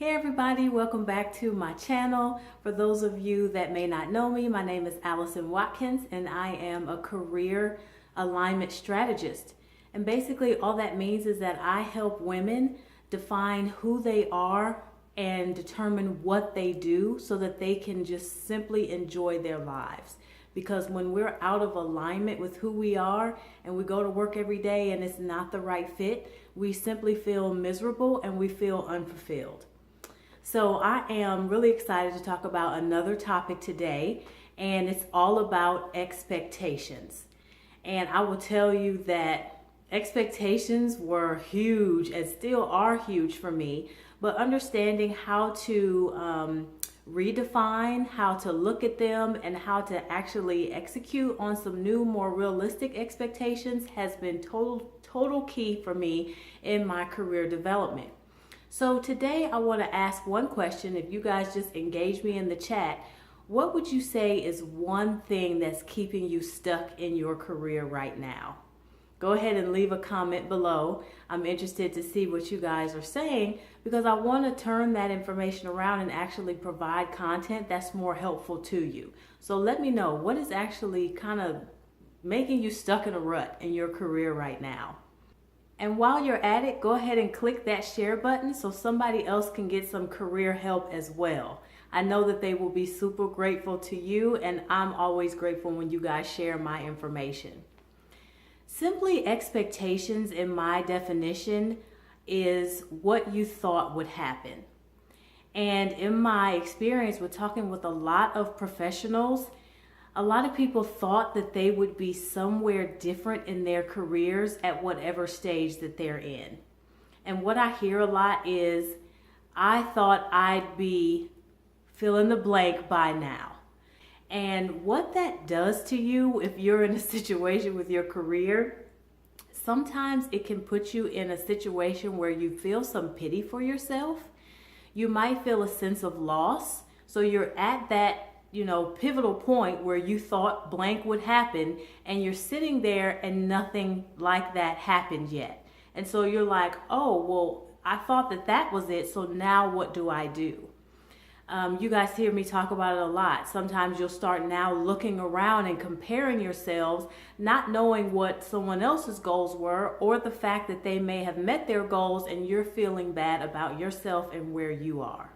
Hey everybody, welcome back to my channel. For those of you that may not know me, my name is Allison Watkins and I am a career alignment strategist. And basically all that means is that I help women define who they are and determine what they do so that they can just simply enjoy their lives. Because when we're out of alignment with who we are and we go to work every day and it's not the right fit, we simply feel miserable and we feel unfulfilled. So I am really excited to talk about another topic today, and it's all about expectations. And I will tell you that expectations were huge and still are huge for me, but understanding how to redefine, how to look at them, and how to actually execute on some new, more realistic expectations has been total key for me in my career development. So today I want to ask one question. If you guys just engage me in the chat, what would you say is one thing that's keeping you stuck in your career right now? Go ahead and leave a comment below. I'm interested to see what you guys are saying because I want to turn that information around and actually provide content that's more helpful to you. So let me know what is actually kind of making you stuck in a rut in your career right now. And while you're at it, go ahead and click that share button so somebody else can get some career help as well. I know that they will be super grateful to you, and I'm always grateful when you guys share my information. Simply expectations, in my definition, is what you thought would happen. And in my experience with talking with a lot of professionals, a lot of people thought that they would be somewhere different in their careers at whatever stage that they're in. And what I hear a lot is, I thought I'd be fill in the blank by now. And what that does to you if you're in a situation with your career, sometimes it can put you in a situation where you feel some pity for yourself. You might feel a sense of loss. So you're at that pivotal point where you thought blank would happen and you're sitting there and nothing like that happened yet. And so you're like, oh, well, I thought that was it. So now what do I do? You guys hear me talk about it a lot. Sometimes you'll start now looking around and comparing yourselves, not knowing what someone else's goals were or the fact that they may have met their goals and you're feeling bad about yourself and where you are.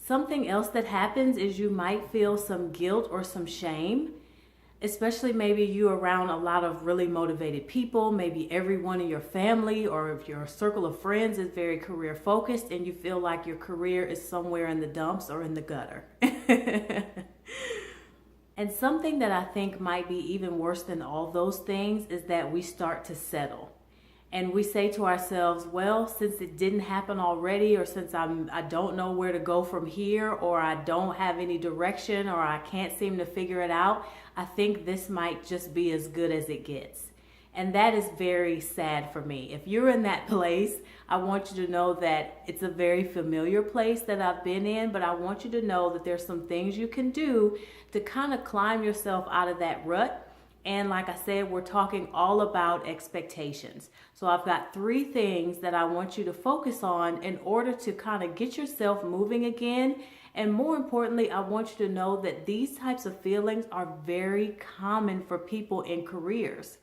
Something else that happens is you might feel some guilt or some shame, especially maybe you're around a lot of really motivated people, maybe everyone in your family or if your circle of friends is very career focused and you feel like your career is somewhere in the dumps or in the gutter. And something that I think might be even worse than all those things is that we start to settle. And we say to ourselves, well, since it didn't happen already, or since I don't know where to go from here, or I don't have any direction, or I can't seem to figure it out, I think this might just be as good as it gets. And that is very sad for me. If you're in that place, I want you to know that it's a very familiar place that I've been in, but I want you to know that there's some things you can do to kind of climb yourself out of that rut. And like I said, we're talking all about expectations. So I've got 3 things that I want you to focus on in order to kind of get yourself moving again. And more importantly, I want you to know that these types of feelings are very common for people in careers.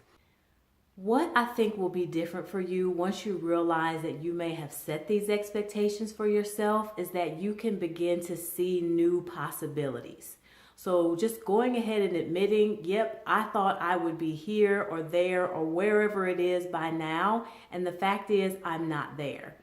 What I think will be different for you once you realize that you may have set these expectations for yourself is that you can begin to see new possibilities. So just going ahead and admitting, yep, I thought I would be here or there or wherever it is by now. And the fact is, I'm not there.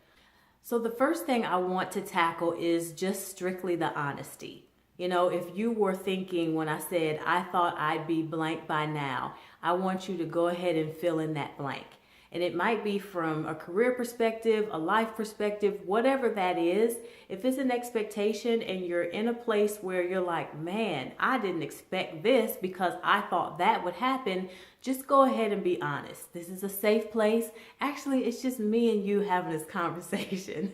So the first thing I want to tackle is just strictly the honesty. If you were thinking when I said, I thought I'd be blank by now, I want you to go ahead and fill in that blank. And it might be from a career perspective, a life perspective, whatever that is. If it's an expectation and you're in a place where you're like, man, I didn't expect this because I thought that would happen, just go ahead and be honest. This is a safe place. Actually, it's just me and you having this conversation.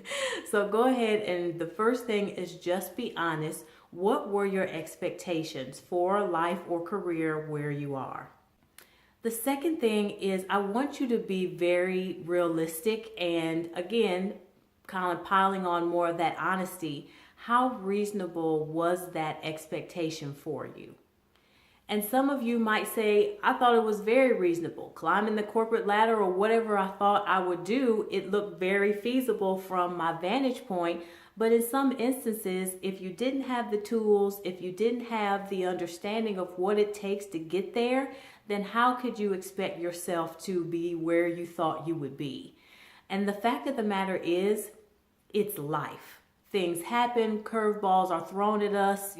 So go ahead, and the first thing is just be honest. What were your expectations for life or career where you are? The second thing is I want you to be very realistic and, again, kind of piling on more of that honesty, how reasonable was that expectation for you? And some of you might say, I thought it was very reasonable. Climbing the corporate ladder or whatever I thought I would do, it looked very feasible from my vantage point. But in some instances, if you didn't have the tools, if you didn't have the understanding of what it takes to get there, then how could you expect yourself to be where you thought you would be? And the fact of the matter is, it's life. Things happen, curveballs are thrown at us,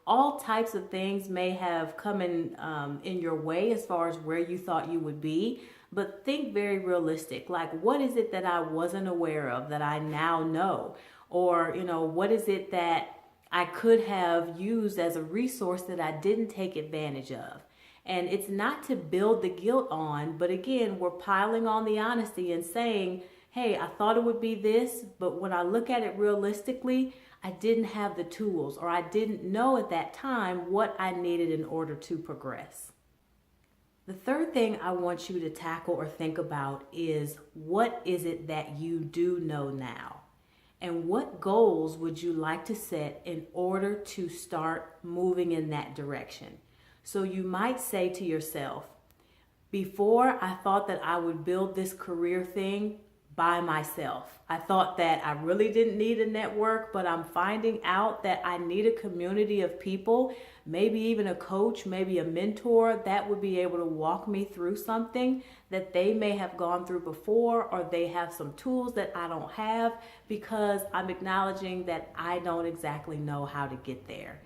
all types of things may have come in your way as far as where you thought you would be. But think very realistic, like what is it that I wasn't aware of that I now know? Or, what is it that I could have used as a resource that I didn't take advantage of? And it's not to build the guilt on, but again, we're piling on the honesty and saying, hey, I thought it would be this, but when I look at it realistically, I didn't have the tools, or I didn't know at that time what I needed in order to progress. The third thing I want you to tackle or think about is, what is it that you do know now? And what goals would you like to set in order to start moving in that direction? So you might say to yourself, before I thought that I would build this career thing by myself. I thought that I really didn't need a network, but I'm finding out that I need a community of people, maybe even a coach, maybe a mentor that would be able to walk me through something that they may have gone through before, or they have some tools that I don't have, because I'm acknowledging that I don't exactly know how to get there.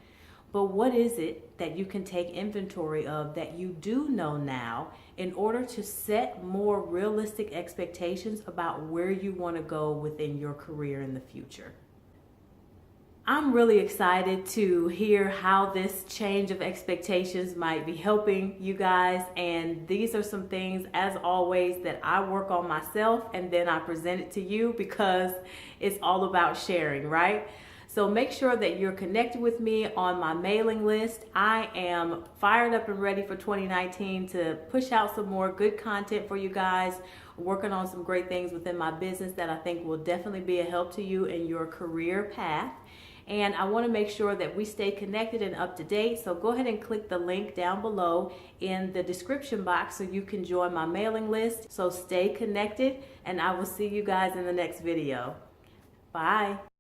But what is it that you can take inventory of that you do know now in order to set more realistic expectations about where you want to go within your career in the future? I'm really excited to hear how this change of expectations might be helping you guys. And these are some things, as always, that I work on myself and then I present it to you, because it's all about sharing, right? So make sure that you're connected with me on my mailing list. I am fired up and ready for 2019 to push out some more good content for you guys, working on some great things within my business that I think will definitely be a help to you in your career path. And I want to make sure that we stay connected and up to date. So go ahead and click the link down below in the description box so you can join my mailing list. So stay connected, and I will see you guys in the next video. Bye.